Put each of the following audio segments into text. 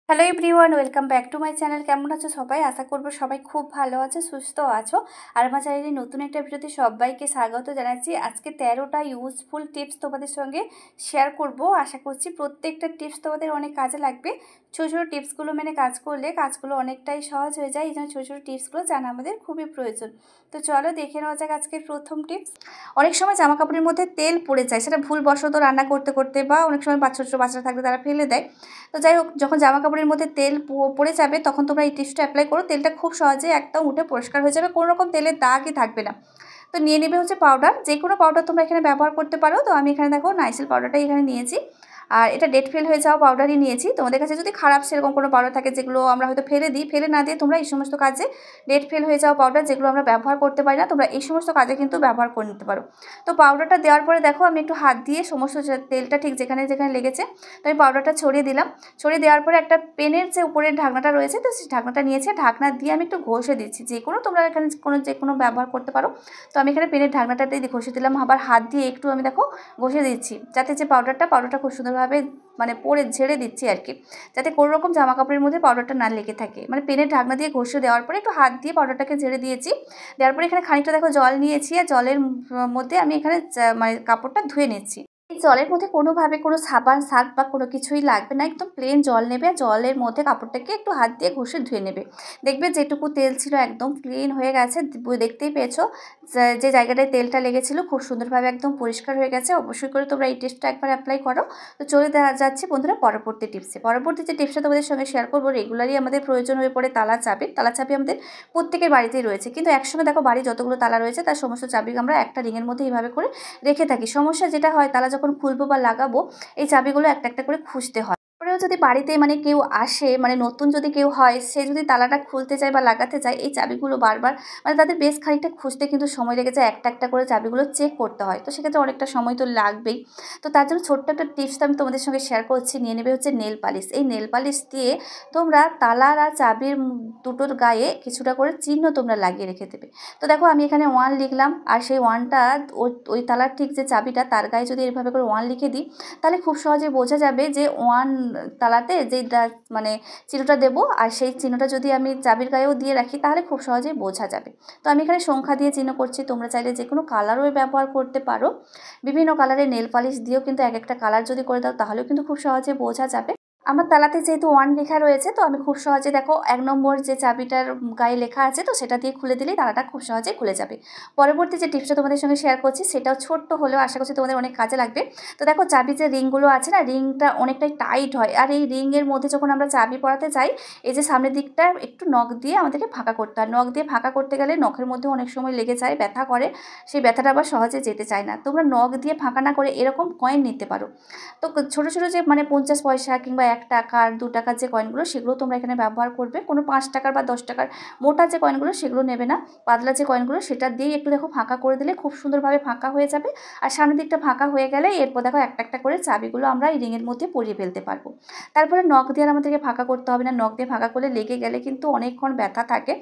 Hello everyone, welcome back to my channel. কেমন আছো সবাই? আশা করবো সবাই খুব ভালো আছো, সুস্থ আছো। আর আমার চ্যানেলে নতুন একটা ভিডিওতে সবাইকে স্বাগত জানাচ্ছি। আজকে 13টা ইউজফুল টিপস তোমাদের সঙ্গে শেয়ার করব। আশা করছি প্রত্যেকটা টিপস তোমাদের অনেক কাজে লাগবে। ছোটো ছোটো টিপসগুলো মেনে কাজ করলে কাজগুলো অনেকটাই সহজ হয়ে যায়। এই জন্য ছোটো ছোটো টিপসগুলো জানা আমাদের খুবই প্রয়োজন। তো চলো দেখে নেওয়া যাক আজকের প্রথম টিপস। অনেক সময় জামা কাপড়ের মধ্যে তেল পড়ে যায়, সেটা ভুলবশত রান্না করতে করতে, বা অনেক সময় ছোটো ছোটো বাচ্চারা থাকলে তারা ফেলে দেয়। তো যাই হোক, যখন জামা কাপড়ের মধ্যে তেল পড়ে যাবে তখন তোমরা এই টিপসটা অ্যাপ্লাই করো। তেলটা খুব সহজে একদম উঠে পরিষ্কার হয়ে যাবে, কোনো রকম তেলের দাগই থাকবে না। তো নিয়ে নেবে হচ্ছে পাউডার, যে কোনো পাউডার তোমরা এখানে ব্যবহার করতে পারো। তো আমি এখানে দেখো নাইসিল পাউডারটাই এখানে নিয়েছি, আর এটা ডেট ফেল হয়ে যাওয়া পাউডারই নিয়েছি। তোমাদের কাছে যদি খারাপ সেরকম কোনো পাউডার থাকে, যেগুলো আমরা হয়তো ফেলে দিই, ফেলে না দিয়ে তোমরা এই সমস্ত কাজে ডেট ফেল হয়ে যাওয়া পাউডার, যেগুলো আমরা ব্যবহার করতে পারি না, তোমরা এই সমস্ত কাজে কিন্তু ব্যবহার করে নিতে পারো। তো পাউডারটা দেওয়ার পরে দেখো আমি একটু হাত দিয়ে সমস্ত তেলটা ঠিক যেখানে যেখানে লেগেছে তো আমি পাউডারটা ছড়িয়ে দিলাম। ছড়িয়ে দেওয়ার পরে একটা পেনের যে উপরের ঢাকনাটা রয়েছে, তো সেই ঢাকনাটা নিয়েছে, ঢাকনা দিয়ে আমি একটু ঘষে দিচ্ছি। যে কোনো তোমরা এখানে যে কোনো ব্যবহার করতে পারো। তো আমি এখানে পেনের ঢাকনাটাতেই ঘষে দিলাম, আবার হাত দিয়ে একটু আমি দেখো ঘষে দিচ্ছি, যাতে যে পাউডারটা খুব সুন্দরভাবে মানে পরে ঝেড়ে দিচ্ছি আর কি, যাতে কোনো রকম জামা কাপড়ের মধ্যে পাউডারটা না লেগে থাকে। মানে পেনের ঢাকনা দিয়ে ঘষে দেওয়ার পরে একটু হাত দিয়ে পাউডারটাকে ঝেড়ে দিয়েছি। দেওয়ার পরে এখানে খানিকটা দেখো জল নিয়েছি, আর জলের মধ্যে আমি এখানে মানে কাপড়টা ধুয়ে নিচ্ছি। এই জলের মধ্যে কোনোভাবে কোনো সাবান সার্ফ বা কোনো কিছুই লাগবে না, একদম প্লেন জল নেবে, জলের মধ্যে কাপড়টাকে একটু হাত দিয়ে ঘষে ধুয়ে নেবে। দেখবে যেটুকু তেল ছিল একদম ক্লিন হয়ে গেছে, দেখতেই পেয়েছো যে জায়গাটায় তেলটা লেগেছিল খুব সুন্দরভাবে একদম পরিষ্কার হয়ে গেছে। অবশ্যই করে তোমরা এই টিপসটা একবার অ্যাপ্লাই করো। তো চলে যাচ্ছি বন্ধুরা পরবর্তী টিপসে। পরবর্তী যে টিপসটা তোমাদের সঙ্গে শেয়ার করবো, রেগুলারই আমাদের প্রয়োজন হয়ে পড়ে তালা চাবি। তালা চাবি আমাদের প্রত্যেকের বাড়িতেই রয়েছে, কিন্তু একসঙ্গে দেখো বাড়ি যতগুলো তালা রয়েছে তার সমস্ত চাবি আমরা একটা রিংয়ের মধ্যে এইভাবে করে রেখে থাকি। সমস্যা যেটা হয়, তালা যখন খুলবো বা লাগাবো এই চাবিগুলো একটা একটা করে খুঁজতে হয়। তারপরেও যদি বাড়িতে মানে কেউ আসে, মানে নতুন যদি কেউ হয়, সে যদি তালাটা খুলতে চায় বা লাগাতে চায়, এই চাবিগুলো বারবার মানে তাদের বেশ খানিকটা খুঁজতে কিন্তু সময় লেগে যায়। একটা একটা করে চাবিগুলো চেক করতে হয়, তো সেক্ষেত্রে অনেকটা সময় তো লাগবেই। তো তার জন্য ছোট্ট একটা টিপস আমি তোমাদের সঙ্গে শেয়ার করছি। নিয়ে নেবে হচ্ছে নেল পালিশ। এই নেল পালিশ দিয়ে তোমরা তালার আর চাবির দুটোর গায়ে কিছুটা করে চিহ্ন তোমরা লাগিয়ে রেখে দেবে। তো দেখো আমি এখানে 1 লিখলাম, আর সেই 1টা ওই তালার ঠিক যে চাবিটা তার গায়ে যদি এইভাবে করে 1 লিখে দিই, তাহলে খুব সহজে বোঝা যাবে যে 1 তালাতে যেই মানে চিহ্নটা দেবো, আর সেই চিহ্নটা যদি আমি চাবির গায়েও দিয়ে রাখি তাহলে খুব সহজেই বোঝা যাবে। তো আমি এখানে সংখ্যা দিয়ে চিহ্ন করছি, তোমরা চাইলে যে কোনো কালারও ব্যবহার করতে পারো। বিভিন্ন কালারের নেল পালিশ দিয়েও কিন্তু এক একটা কালার যদি করে দাও তাহলেও কিন্তু খুব সহজে বোঝা যাবে। আমার তালাতে যেহেতু 1 লেখা রয়েছে, তো আমি খুব সহজে দেখো 1 নম্বর যে চাবিটার গায়ে লেখা আছে, তো সেটা দিয়ে খুলে দিলেই তালাটা খুব সহজেই খুলে যাবে। পরবর্তী যে টিপসটা তোমাদের সঙ্গে শেয়ার করছি, সেটাও ছোট্ট হলেও আশা করছি তোমাদের অনেক কাজে লাগবে। তো দেখো চাবির যে রিংগুলো আছে না, রিংটা অনেকটাই টাইট হয়, আর এই রিংয়ের মধ্যে যখন আমরা চাবি পরাতে যাই, এই যে সামনের দিকটা একটু নখ দিয়ে আমাদেরকে ফাঁকা করতে হয়। নখ দিয়ে ফাঁকা করতে গেলে নখের মধ্যে অনেক সময় লেগে যায়, ব্যথা করে, সেই ব্যথাটা আবার সহজে যেতে চায় না। তোমরা নখ দিয়ে ফাঁকা না করে এরকম কয়েন নিতে পারো। তো ছোটো ছোটো যে মানে 50 পয়সা কিংবা 1 টাকার 2 টাকার যে কয়েনগুলো, সেগুলো তোমরা এখানে ব্যবহার করবে। কোনো 5 টাকার বা 10 টাকার মোটা যে কয়েনগুলো সেগুলো নেবে না, পাতলা যে কয়েনগুলো সেটা দিয়েই একটু দেখো ফাঁকা করে দিলে খুব সুন্দরভাবে ফাঁকা হয়ে যাবে। আর সামনের দিকটা ফাঁকা হয়ে গেলে এরপর দেখো একটা একটা করে চাবিগুলো আমরা এই রিংয়ের মধ্যে পরিয়ে ফেলতে পারবো। তারপরে নখ দিয়ে আর আমাদেরকে ফাঁকা করতে হবে না, নখ দিয়ে ফাঁকা করলে লেগে গেলে কিন্তু অনেকক্ষণ ব্যথা থাকে।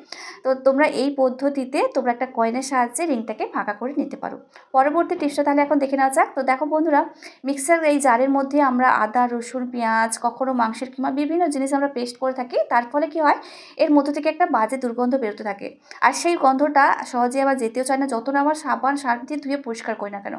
তো তোমরা এই পদ্ধতিতে তোমরা একটা কয়েনের সাহায্যে রিংটাকে ফাঁকা করে নিতে পারো। পরবর্তী টিপসটা তাহলে এখন দেখে নেওয়া যাক। তো দেখো বন্ধুরা, মিক্সার এই জারের মধ্যে আমরা আদা, রসুন, পেঁয়াজ, কখনো মাংসের কিমা বিভিন্ন জিনিস আমরা পেস্ট করে থাকি। তার ফলে কি হয়, এর মধ্যে থেকে একটা বাজে দুর্গন্ধ বেরোতে থাকে, আর সেই গন্ধটা সহজে আবার যেতেও চায় না, যত না আবার সাবান সার্ফ দিয়ে ধুয়ে পরিষ্কার করি না কেন।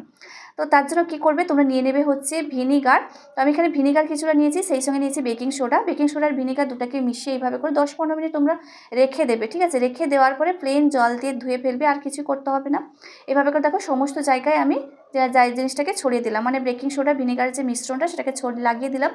তো তার জন্য কী করবে, তোমরা নিয়ে নেবে হচ্ছে ভিনিগার। তো আমি এখানে ভিনিগার কিছুটা নিয়েছি, সেই সঙ্গে নিয়েছি বেকিং সোডা। বেকিং সোডা আর ভিনিগার দুটাকে মিশিয়ে এইভাবে করে 10-15 মিনিট তোমরা রেখে দেবে, ঠিক আছে? রেখে দেওয়ার পরে প্লেন জল দিয়ে ধুয়ে ফেলবে, আর কিছু করতে হবে না। এভাবে করে দেখো সমস্ত জায়গায় আমি যাই জিনিসটাকে ছড়িয়ে দিলাম, মানে বেকিং সোডা ভিনিগারের যে মিশ্রণটা সেটাকে লাগিয়ে দিলাম।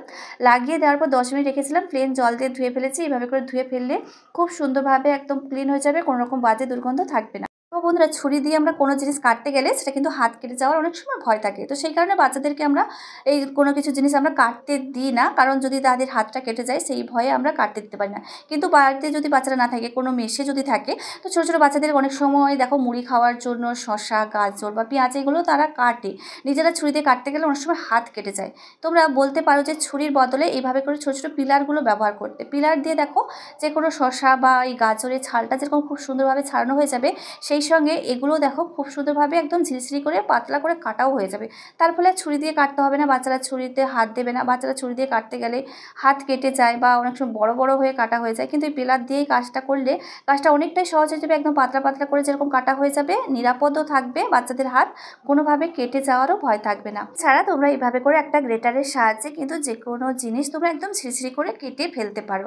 লাগিয়ে দেওয়ার পর 10 মিনিট রেখেছিলাম, প্লেন জল দিয়ে ধুয়ে ফেলেছি। এইভাবে করে ধুয়ে ফেললে খুব সুন্দরভাবে একদম ক্লিন হয়ে যাবে, কোনো রকম বাজে দুর্গন্ধ থাকবে না। তো বন্ধুরা, ছুরি দিয়ে আমরা কোনো জিনিস কাটতে গেলে সেটা কিন্তু হাত কেটে যাওয়ার অনেক সময় ভয় থাকে, তো সেই কারণে বাচ্চাদেরকে আমরা এই কোনো কিছু জিনিস আমরা কাটতে দিই না, কারণ যদি তাদের হাতটা কেটে যায় সেই ভয়ে আমরা কাটতে দিতে পারি না। কিন্তু বাড়িতে যদি বাচ্চারা না থাকে, কোনো মেসে যদি থাকে, তো ছোটো ছোটো বাচ্চাদের অনেক সময় দেখো মুড়ি খাওয়ার জন্য শসা, গাজর বা পেঁয়াজ এগুলো তারা কাটে। নিজেরা ছুরি দিয়ে কাটতে গেলে অনেক সময় হাত কেটে যায়। তোমরা বলতে পারো যে ছুরির বদলে এইভাবে করে ছোটো ছোটো পিলারগুলো ব্যবহার করতে। পিলার দিয়ে দেখো যে কোনো শসা বা এই গাজরের ছালটা যেরকম খুব সুন্দরভাবে ছাড়ানো হয়ে যাবে, সেই সঙ্গে এগুলো দেখো খুব সুন্দরভাবে একদম ঝিরিঝিরি করে পাতলা করে কাটাও হয়ে যাবে। তার ফলে ছুরি দিয়ে কাটতে হবে না, বাচ্চারা ছুরিতে হাত দেবে না। বাচ্চারা ছুরি দিয়ে কাটতে গেলে হাত কেটে যায় বা অনেক সময় বড় বড় হয়ে কাটা হয়ে যায়, কিন্তু এই পেলার দিয়েই কাজটা করলে কাজটা অনেকটাই সহজ হয়ে যাবে। একদম পাতলা পাতলা করে যেরকম কাটা হয়ে যাবে, নিরাপদও থাকবে, বাচ্চাদের হাত কোনোভাবে কেটে যাওয়ারও ভয় থাকবে না। ছাড়া তোমরা এইভাবে করে একটা গ্রেটারের সাহায্যে কিন্তু যে কোনো জিনিস তোমরা একদম ঝিরিঝিরি করে কেটে ফেলতে পারো।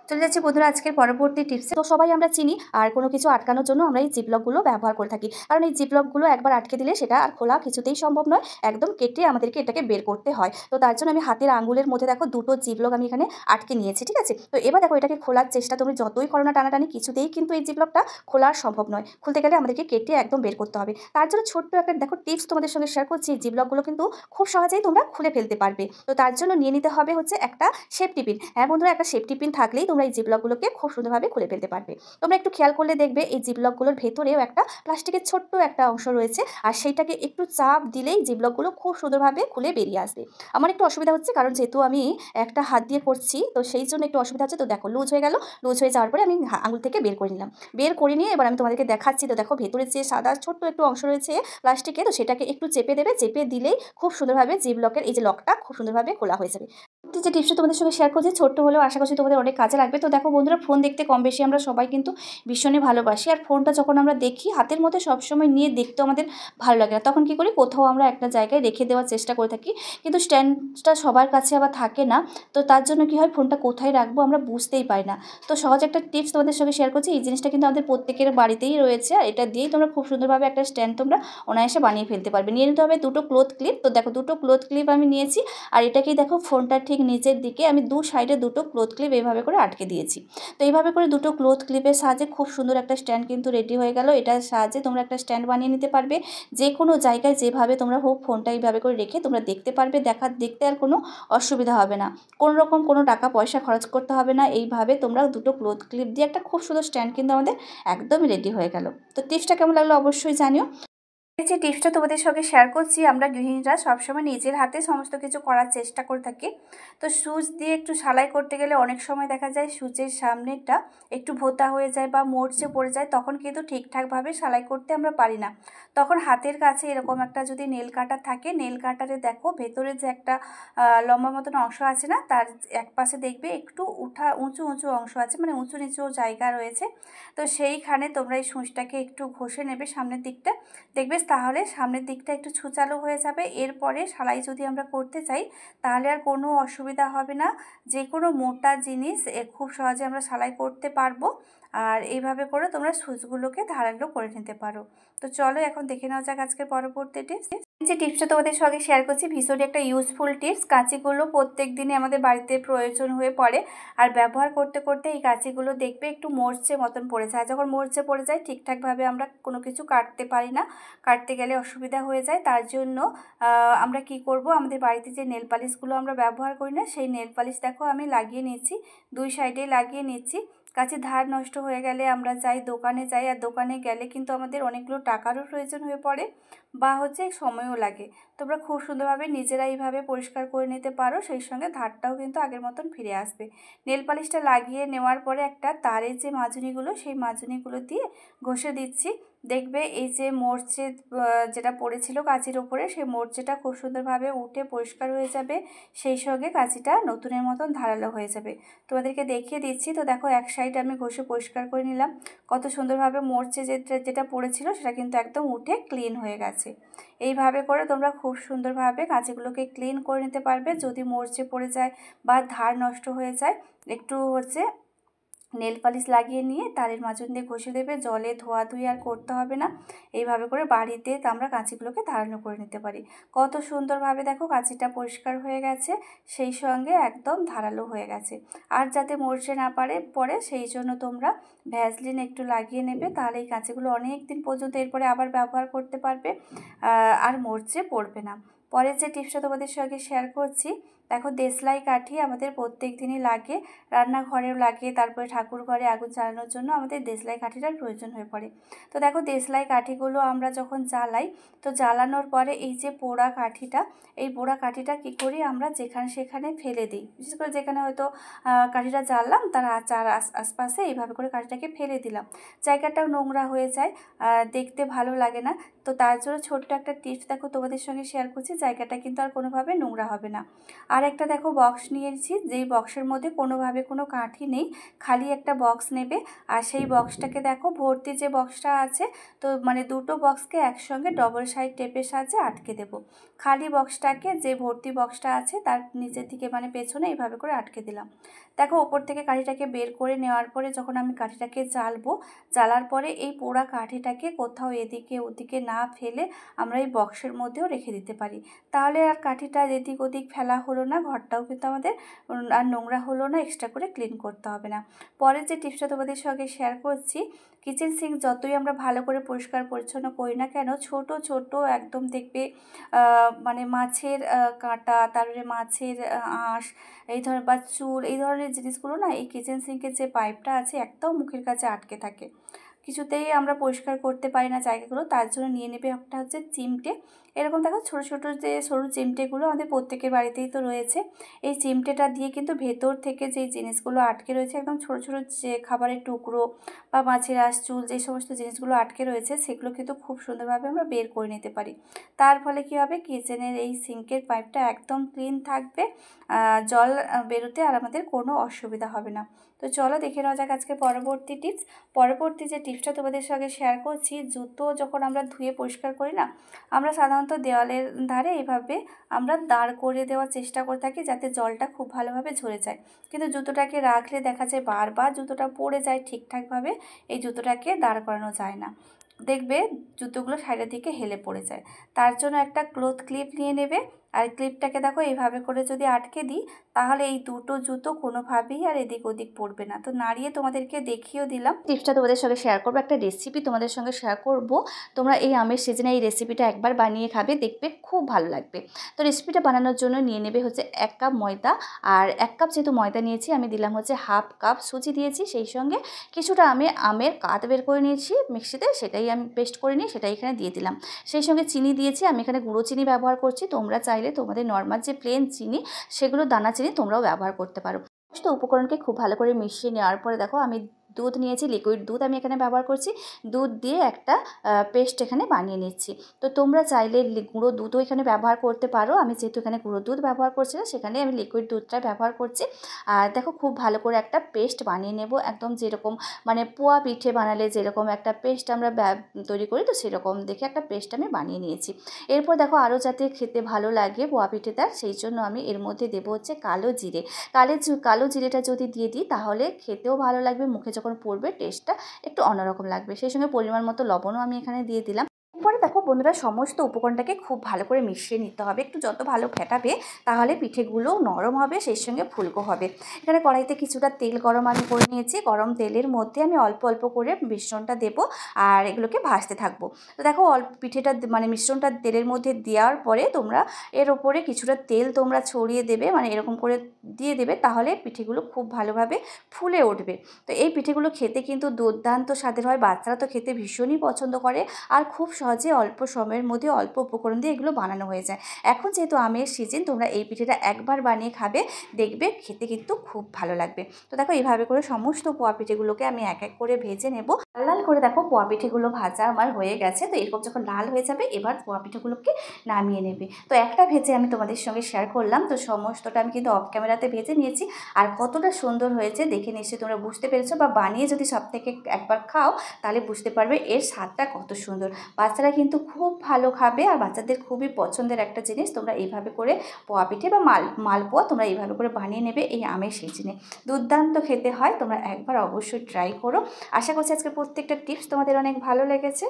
চলে যাচ্ছি বন্ধুরা আজকের পরবর্তী টিপসে। তো সবাই আমরা চিনি আর কোনো কিছু আটকানোর জন্য আমরা এই জিপলকগুলো ব্যবহার করে থাকি, কারণ এই জিপলকগুলো একবার আটকে দিলে সেটা আর খোলা কিছুতেই সম্ভব নয়, একদম কেটে আমাদেরকে এটাকে বের করতে হয়। তো তার জন্য আমি হাতের আঙুলের মধ্যে দেখো দুটো জিপলক আমি এখানে আটকে নিয়েছি, ঠিক আছে। তো এবার দেখো এটাকে খোলার চেষ্টা তুমি যতই করো না টানাটানি, কিছুতেই কিন্তু এই জিপলকটা খোলা সম্ভব নয়। খুলতে গেলে আমাদেরকে কেটে একদম বের করতে হবে। তার জন্য ছোট্ট একটা দেখো টিপস তোমাদের সঙ্গে শেয়ার করছি। জিপলকগুলো কিন্তু খুব সহজেই তোমরা খুলে ফেলতে পারবে। তো তার জন্য নিয়ে নিতে হবে হচ্ছে একটা সেফটি পিন। হ্যাঁ বন্ধুরা, একটা সেফটি পিন থাকলেই তোমরা এই জিপলকগুলোকে খুব সুন্দরভাবে খুলে ফেলতে পারবে। তোমরা একটু খেয়াল করলে দেখবে এই জিপলকগুলোর ভেতরেও একটা প্লাস্টিকের ছোট্ট একটা অংশ রয়েছে, আর সেইটাকে একটু চাপ দিলেই জিপলকগুলো খুব সুন্দরভাবে খুলে বেরিয়ে আসবে। আমার একটু অসুবিধা হচ্ছে, কারণ যেহেতু আমি একটা হাত দিয়ে করছি, তো সেই জন্য একটু অসুবিধা হচ্ছে। তো দেখো লুজ হয়ে গেল, লুজ হয়ে যাওয়ার পরে আমি আঙুল থেকে বের করে নিলাম। বের করে নিয়ে এবার আমি তোমাদেরকে দেখাচ্ছি। তো দেখো ভেতরে যে সাদা ছোট্ট একটু অংশ রয়েছে প্লাস্টিকে, তো সেটাকে একটু চেপে দেবে, চেপে দিলেই খুব সুন্দরভাবে জিপলকের এই যে লকটা খুব সুন্দরভাবে খোলা হয়ে যাবে। যে টিপসটা তোমাদের সঙ্গে শেয়ার করছি, ছোট্ট হলেও আশা করছি তোমাদের অনেক কাজে লাগবে। তো দেখো বন্ধুরা, ফোন দেখতে কম বেশি আমরা সবাই কিন্তু ভীষণই ভালোবাসি, আর ফোনটা যখন আমরা দেখি হাতের মধ্যে সবসময় নিয়ে দেখতেও আমাদের ভালো লাগে না। তখন কি করি, কোথাও আমরা একটা জায়গায় রেখে দেওয়ার চেষ্টা করে থাকি, কিন্তু স্ট্যান্ডটা সবার কাছে আবার থাকে না। তো তার জন্য কি হয়, ফোনটা কোথায় রাখবো আমরা বুঝতেই পারি না। তো সহজ একটা টিপস তোমাদের সঙ্গে শেয়ার করছি। এই জিনিসটা কিন্তু আমাদের প্রত্যেকের বাড়িতেই রয়েছে, আর এটা দিয়েই তোমরা খুব সুন্দরভাবে একটা স্ট্যান্ড তোমরা অনায়াসে বানিয়ে ফেলতে পারবে। নিয়ে নিতে হবে দুটো ক্লথ ক্লিপ। তো দেখো দুটো ক্লথ ক্লিপ আমি নিয়েছি, আর এটাকেই দেখো ফোনটা ঠিক নিচের দিকে আমি দু সাইডে দুটো ক্লথ ক্লিপ এইভাবে করে আটকে দিয়েছি। তো এইভাবে করে দুটো ক্লথ ক্লিপের সাহায্যে খুব সুন্দর একটা স্ট্যান্ড কিন্তু রেডি হয়ে গেল। এটার সাহায্যে তোমরা একটা স্ট্যান্ড বানিয়ে নিতে পারবে। যে কোনো জায়গায় যেভাবে তোমরা হোক ফোনটা এইভাবে করে রেখে তোমরা দেখতে পারবে, দেখতে আর কোনো অসুবিধা হবে না। কোনো রকম কোনো টাকা পয়সা খরচ করতে হবে না। এইভাবে তোমরা দুটো ক্লথ ক্লিপ দিয়ে একটা খুব সুন্দর স্ট্যান্ড কিন্তু আমাদের একদমই রেডি হয়ে গেল। তো টিপসটা কেমন লাগলো অবশ্যই জানিও। যে টিপসটা তোমাদের সঙ্গে শেয়ার করছি, আমরা গৃহিণীরা সবসময় নিজের হাতে সমস্ত কিছু করার চেষ্টা করে থাকি। তো সুচ দিয়ে একটু সেলাই করতে গেলে অনেক সময় দেখা যায় সুচের সামনেটা একটু ভোঁতা হয়ে যায় বা মরচে পড়ে যায়, তখন কিন্তু ঠিকঠাকভাবে সেলাই করতে আমরা পারি না। তখন হাতের কাছে এরকম একটা যদি নেল কাটার থাকে, নেল কাটারে দেখো ভেতরে যে একটা লম্বা মতন অংশ আছে না, তার এক পাশে দেখবে একটু উঁচু উঁচু অংশ আছে, মানে উঁচু নিচু জায়গা রয়েছে। তো সেইখানে তোমরা এই সুচটাকে একটু ঘষে নেবে সামনের দিকটা, দেখবে তাহলে সামনের দিকটা একটু ছুচালো হয়ে যাবে। এরপরে সেলাই যদি আমরা করতে চাই তাহলে আর কোনো অসুবিধা হবে না। যে কোনো মোটা জিনিস খুব সহজে আমরা সেলাই করতে পারবো। আর এইভাবে করে তোমরা সুচগুলোকে ধারালো করে নিতে পারো। তো চলো এখন দেখে নেওয়া যাক আজকের পরবর্তী টিপস। যে টিপসটা তোমাদের সঙ্গে শেয়ার করছি ভীষণই একটা ইউজফুল টিপস। কাঁচিগুলো প্রত্যেক দিনই আমাদের বাড়িতে প্রয়োজন হয়ে পড়ে, আর ব্যবহার করতে করতে এই কাঁচিগুলো দেখবে একটু মরচে মতন পড়ে যায়। যখন মরচে পড়ে যায় ঠিকঠাকভাবে আমরা কোনো কিছু কাটতে পারি না, কাটতে গেলে অসুবিধা হয়ে যায়। তার জন্য আমরা কি করব, আমাদের বাড়িতে যে নেল পালিশগুলো আমরা ব্যবহার করি না, সেই নেল পালিশ দেখো আমি লাগিয়ে নিচ্ছি, দুই সাইডে লাগিয়ে নিচ্ছি। কাঁচির ধার নষ্ট হয়ে গেলে আমরা দোকানে যাই, আর দোকানে গেলে কিন্তু আমাদের অনেকগুলো টাকারও প্রয়োজন হয়ে পড়ে বা হচ্ছে সময়ও লাগে। তোমরা খুব সুন্দরভাবে নিজেরা এইভাবে পরিষ্কার করে নিতে পারো, সেই সঙ্গে ধারটাও কিন্তু আগের মতন ফিরে আসবে। নেল পালিশটা লাগিয়ে নেওয়ার পরে একটা তারের যে মাজুনিগুলো, সেই মাজুনিগুলো দিয়ে ঘষে দিচ্ছি। দেখবে এই যে মরচে যেটা পড়েছিল কাঁচির ওপরে, সেই মরচেটা খুব সুন্দরভাবে উঠে পরিষ্কার হয়ে যাবে, সেই সঙ্গে কাঁচিটা নতুনের মতন ধারালো হয়ে যাবে। তোমাদেরকে দেখিয়ে দিচ্ছি। তো দেখো এক সাইড আমি ঘষে পরিষ্কার করে নিলাম, কত সুন্দরভাবে মরচে যেটা পড়েছিল সেটা কিন্তু একদম উঠে ক্লিন হয়ে গেছে। এইভাবে করে তোমরা খুব সুন্দরভাবে কাঁচিগুলোকে ক্লিন করে নিতে পারবে। যদি মরচে পড়ে যায় বা ধার নষ্ট হয়ে যায়, একটু হচ্ছে নেল পালিশ লাগিয়ে নিয়ে তারের মাজুন দিয়ে ঘষে দেবে, জলে ধোয়াধুয়ি আর করতে হবে না। এইভাবে করে বাড়িতে আমরা কাঁচিগুলোকে ধারণ করে নিতে পারি। কত সুন্দরভাবে দেখো কাঁচিটা পরিষ্কার হয়ে গেছে, সেই সঙ্গে একদম ধারালো হয়ে গেছে। আর যাতে মরচে না পড়ে সেই জন্য তোমরা ভ্যাসলিন একটু লাগিয়ে নেবে, তাহলে এই কাঁচিগুলো অনেক দিন পর্যন্ত এরপরে আবার ব্যবহার করতে পারবে, আর মরচে পড়বে না। পরের যে টিপসটা তোমাদের সঙ্গে শেয়ার করছি, দেখো দেশলাই কাঠি আমাদের প্রত্যেক দিনই লাগে, রান্নাঘরেও লাগে, তারপরে ঠাকুর ঘরে আগুন জ্বালানোর জন্য আমাদের দেশলাই কাঠিটার প্রয়োজন হয়ে পড়ে। তো দেখো দেশলাই কাঠিগুলো আমরা যখন জ্বালাই, তো জ্বালানোর পরে এই যে পোড়া কাঠিটা, এই পোড়া কাঠিটা কী করি আমরা যেখানে সেখানে ফেলে দিই। বিশেষ করে যেখানে হয়তো কাঠিটা জ্বাললাম তার আশপাশে এইভাবে করে কাঠিটাকে ফেলে দিলাম, জায়গাটাও নোংরা হয়ে যায়, দেখতে ভালো লাগে না। তো তার জন্য ছোট্ট একটা টিপস দেখো তোমাদের সঙ্গে শেয়ার করছি, জায়গাটা কিন্তু আর কোনোভাবে নোংরা হবে না। আর একটা দেখো বক্স নিয়েছি, যেই বক্সের মধ্যে কোনোভাবে কোনো কাঠি নেই, খালি একটা বক্স নেবে। আর সেই বক্সটাকে দেখো ভর্তি যে বক্সটা আছে, তো মানে দুটো বক্সকে একসঙ্গে ডবল সাইড টেপের সাহায্যে আটকে দেবো। খালি বক্সটাকে যে ভর্তি বক্সটা আছে তার নিচের দিকে মানে পেছনে এইভাবে করে আটকে দিলাম। দেখো ওপর থেকে কাঠিটাকে বের করে নেওয়ার পরে যখন আমি কাঠিটাকে জ্বালবো, জ্বালার পরে এই পোড়া কাঠিটাকে কোথাও এদিকে ওদিকে না ফেলে আমরা এই বক্সের মধ্যেও রেখে দিতে পারি। তাহলে আর কাঠিটা এদিক ওদিক ফেলা হলো না, ঘরটাও কিন্তু আমাদের আর নোংরা হলো না, এক্সট্রা করে ক্লিন করতে হবে না। পরের যে টিপসটা তোমাদের সঙ্গে শেয়ার করছি, কিচেন সিঙ্ক যতই আমরা ভালো করে পরিষ্কার পরিচ্ছন্ন করি না কেন, ছোট ছোট একদম দেখবে মানে মাছের কাঁটা, তারপরে মাছের আঁশ, এই ধরনের বা চুল, এই ধরনের জিনিসগুলো না এই কিচেন সিঙ্কের যে পাইপটা আছে একদম মুখের কাছে আটকে থাকে, কিছুতেই আমরা পরিষ্কার করতে পারি না জায়গাগুলো। তার জন্য নিয়ে নেবে একটা হচ্ছে চিমটে, এরকম দেখো ছোটো ছোটো যে সরু চিমটেগুলো আমাদের প্রত্যেকের বাড়িতেই তো রয়েছে। এই চিমটেটা দিয়ে কিন্তু ভেতর থেকে যেই জিনিসগুলো আটকে রয়েছে, একদম ছোটো ছোটো যে খাবারের টুকরো বা মাছের আঁশ, চুল, যে সমস্ত জিনিসগুলো আটকে রয়েছে সেগুলো কিন্তু খুব সুন্দরভাবে আমরা বের করে নিতে পারি। তার ফলে কী হবে, কিচেনের এই সিঙ্কের পাইপটা একদম ক্লিন থাকবে, জল বেরোতে আর আমাদের কোনো অসুবিধা হবে না। তো চলো দেখে নেওয়া যাক আজকে পরবর্তী টিপস। পরবর্তী যে টিপসটা তোমাদের সঙ্গে শেয়ার করছি, জুতো যখন আমরা ধুয়ে পরিষ্কার করি না, আমরা সাধারণত দেওয়ালের ধারে এইভাবে আমরা দাঁড় করে দেওয়ার চেষ্টা করে থাকি যাতে জলটা খুব ভালোভাবে ঝরে যায়। কিন্তু জুতোটাকে রাখলে দেখা যায় বারবার জুতোটা পড়ে যায়, ঠিকঠাকভাবে এই জুতোটাকে দাঁড় করানো যায় না, দেখবে জুতোগুলো সাইডের দিকে হেলে পড়ে যায়। তার জন্য একটা ক্লথ ক্লিপ নিয়ে নেবে, আর ক্লিপটাকে দেখো এইভাবে করে যদি আটকে দিই তাহলে এই দুটো জুতো কোনোভাবেই আর এদিক ওদিক পড়বে না। তো নাড়িয়ে তোমাদেরকে দেখিয়েও দিলাম। টিপসটা তোমাদের সঙ্গে শেয়ার করবো, একটা রেসিপি তোমাদের সঙ্গে শেয়ার করব। তোমরা এই আমের সিজনে এই রেসিপিটা একবার বানিয়ে খাবে, দেখবে খুব ভালো লাগবে। তো রেসিপিটা বানানোর জন্য নিয়ে নেবে হচ্ছে 1 কাপ ময়দা, আর 1 কাপ যেহেতু ময়দা নিয়েছি আমি দিলাম হচ্ছে 1/2 কাপ সুজি দিয়েছি, সেই সঙ্গে কিছুটা আমের কাঠ বের করে নিয়েছি মিক্সিতে, সেটাই আমি পেস্ট করে নিয়ে সেটাই এখানে দিয়ে দিলাম। সেই সঙ্গে চিনি দিয়েছি, আমি এখানে গুঁড়ো চিনি ব্যবহার করছি, তোমরা চাইলে তোমাদের নর্মাল যে প্লেন চিনি সেগুলো দানা চিনি তোমরাও ব্যবহার করতে পারো। সমস্ত উপকরণকে খুব ভালো করে মিশিয়ে নেওয়ার পরে দেখো আমি দুধ নিয়েছি, লিকুইড দুধ আমি এখানে ব্যবহার করছি, দুধ দিয়ে একটা পেস্ট এখানে বানিয়ে নিচ্ছি। তো তোমরা চাইলে গুঁড়ো দুধও এখানে ব্যবহার করতে পারো, আমি যেহেতু এখানে গুঁড়ো দুধ ব্যবহার করছি না সেখানে আমি লিকুইড দুধটা ব্যবহার করছি। আর দেখো খুব ভালো করে একটা পেস্ট বানিয়ে নেব, একদম যেরকম মানে পোয়া পিঠে বানালে যেরকম একটা পেস্ট আমরা তৈরি করি, তো সেরকম দেখে একটা পেস্ট আমি বানিয়ে নিয়েছি। এরপর দেখো আরও যাতে খেতে ভালো লাগে পোয়া পিঠেটা, সেই জন্য আমি এর মধ্যে দেবো হচ্ছে কালো জিরে। কালো জিরেটা যদি দিয়ে দিই তাহলে খেতেও ভালো লাগবে, মুখে যখন পড়বে টেস্টটা একটু অন্যরকম লাগবে। সেই সঙ্গে পরিমাণ মতো লবণও আমি এখানে দিয়ে দিলাম। এরপরে দেখো বন্ধুরা সমস্ত উপকরণটাকে খুব ভালো করে মিশিয়ে নিতে হবে, একটু যত ভালো ফেটাবে তাহলে পিঠেগুলো নরম হবে, সেই সঙ্গে ফুলকো হবে। এখানে কড়াইতে কিছুটা তেল গরম আমি করে নিয়েছি, গরম তেলের মধ্যে আমি অল্প অল্প করে মিশ্রণটা দেবো আর এগুলোকে ভাজতে থাকবো। তো দেখো পিঠেটা মানে মিশ্রণটা তেলের মধ্যে দেওয়ার পরে তোমরা এর ওপরে কিছুটা তেল তোমরা ছড়িয়ে দেবে, মানে এরকম করে দিয়ে দেবে, তাহলে পিঠেগুলো খুব ভালোভাবে ফুলে উঠবে। তো এই পিঠেগুলো খেতে কিন্তু দুর্দান্ত স্বাদের হয়, বাচ্চারা তো খেতে ভীষণই পছন্দ করে, আর খুব সহজে অল্প সময়ের মধ্যে অল্প উপকরণ দিয়ে এগুলো বানানো হয়ে যায়। এখন যেহেতু আমের সিজন, তোমরা এই পিঠেটা একবার বানিয়ে খাবে, দেখবে খেতে কিন্তু খুব ভালো লাগবে। তো দেখো এইভাবে করে সমস্ত পোয়া পিঠেগুলোকে আমি এক এক করে ভেজে নেব। লাল করে দেখো পোয়া পিঠেগুলো ভাজা আমার হয়ে গেছে। তো এরকম যখন লাল হয়ে যাবে এবার পোয়া পিঠেগুলোকে নামিয়ে নেবে। তো একটা ভেজে আমি তোমাদের সঙ্গে শেয়ার করলাম, তো সমস্তটা আমি কিন্তু অফ ক্যামেরাতে ভেজে নিয়েছি, আর কতটা সুন্দর হয়েছে দেখে নিশ্চয়ই তোমরা বুঝতে পেরেছো, বা বানিয়ে যদি সব থেকে একবার খাও তাহলে বুঝতে পারবে এর স্বাদটা কত সুন্দর। বাচ্চারা কিন্তু খুব ভালো খাবে, আর বাচ্চাদের খুবই পছন্দের একটা জিনিস। তোমরা এইভাবে করে পোয়া পিঠে বা মালপোয়া তোমরা এইভাবে করে বানিয়ে নেবে এই আমের সিজনে, দুর্দান্ত খেতে হয়। তোমরা একবার অবশ্যই ট্রাই করো। আশা করছি আজকে প্রত্যেকটা টিপস তোমাদের অনেক ভালো লেগেছে।